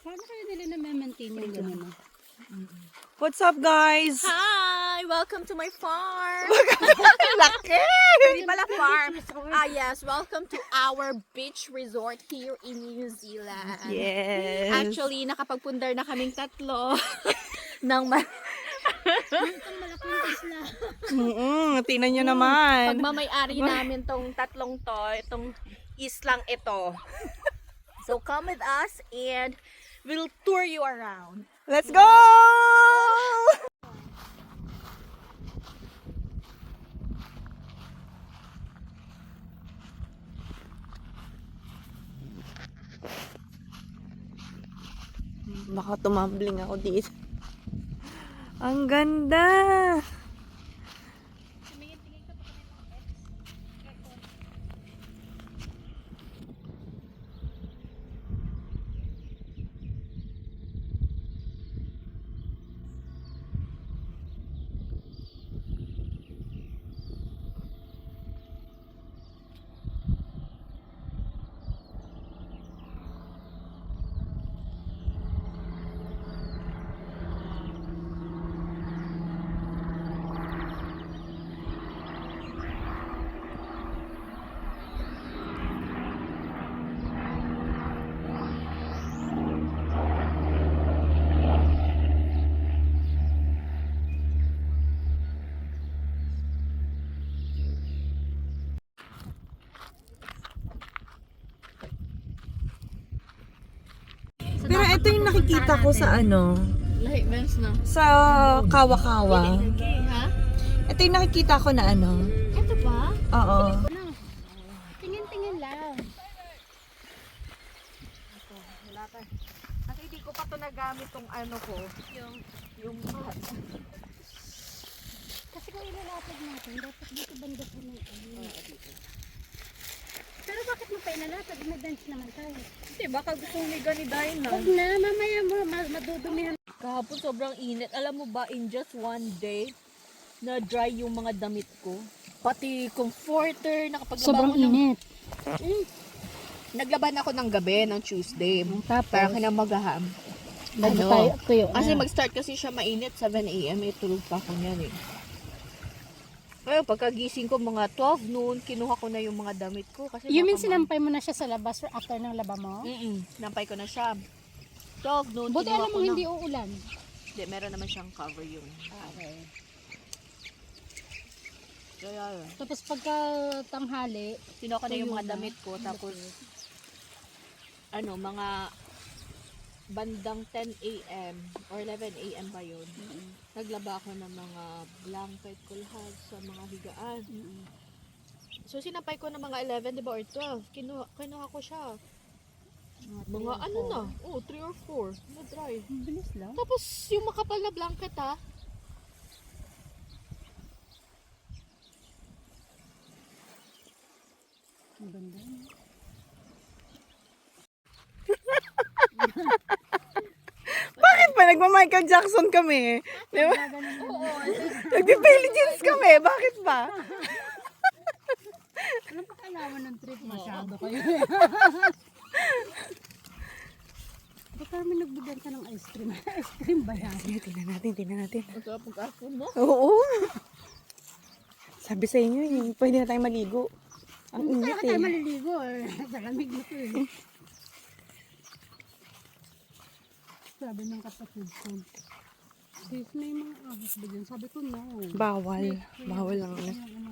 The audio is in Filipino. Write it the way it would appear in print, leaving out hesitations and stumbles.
Paano kayo nila na-maintain yung gano'n? What's up, guys? Hi! Welcome to my farm! Laki! Hindi pala farm. Yes. Welcome to our beach resort here in New Zealand. Yes. Actually, nakapagpundar na kaming tatlo ng Malaking isla. Tingnan nyo naman. pagmamay-ari namin tong tatlong to, itong islang ito. So come with us and we'll tour you around. Let's go! Baka tumambling ako dito. Ang ganda! Pero ito yung nakikita ko sa Light bands na. sa Kawa-Kawa. Ha? Ito yung nakikita ko na Ito pa? Oo. Tingin-tingin lang. Wala ka. Kasi hindi ko pa ito nagamit tong ko. Yung Kasi kung ilalapag natin, dapat dito banda sa may Pero bakit mo pa ilalapag? May dance naman tayo. Hindi, baka gustong liga ni Dinah. Huwag na, mamaya mo, madudumihan. Kahapon sobrang init. Alam mo ba, in just one day, na-dry yung mga damit ko. Pati comforter, nakapaglaba ako ng... init. Naglaban ako ng gabi, ng Tuesday. Tapos, Para kinamagaham. bago tayo tuyo. Kasi mag-start kasi siya mainit, 7 a.m. Tulog pa ako niyan eh. Kaya pagkagising ko mga 12 noon, kinuha ko na yung mga damit ko. Kasi You mean baka sinampay mo na siya sa labas or after ng laba mo? nampay ko na siya. 12 noon, Buti kinuha alam ko mo na. hindi uulan. Hindi, meron naman siyang cover yung. Okay. Kaya yun. Tapos pagka tanghali, Kinuha ko na yung tuyo mga na. damit ko. Tapos, mga bandang 10 a.m. or 11 a.m. ba yun. Naglaba ako ng mga blanket ko lahat sa mga higaan. So, sinampay ko ng mga 11, di ba, or 12. Kinuha ko siya. Mga na, 3 or 4. Na-dry. Bilis lang. Tapos, yung makapal na blanket, ha? Ang ganda. Bakit ba? Nagma-Michael Jackson kami. Di ba? Nagpi-Billie Jeans kami. Bakit ba? Ano pa kailangan ng trip? Masyado kayo. Ba't kami nagbibenta ng ice cream? Ice cream ba yan? Sige, tingnan natin. Masarap ang kahapon, no? Oo. Sabi sa inyo, pwede na tayo maligo. Ang init Kaya tayo eh. maliligo eh. Sa lamig na to eh. Sabi ng kapatid ko, sis, may mga ahas ba dyan? Sabi ko, no. Bawal. Bawal lang. Yung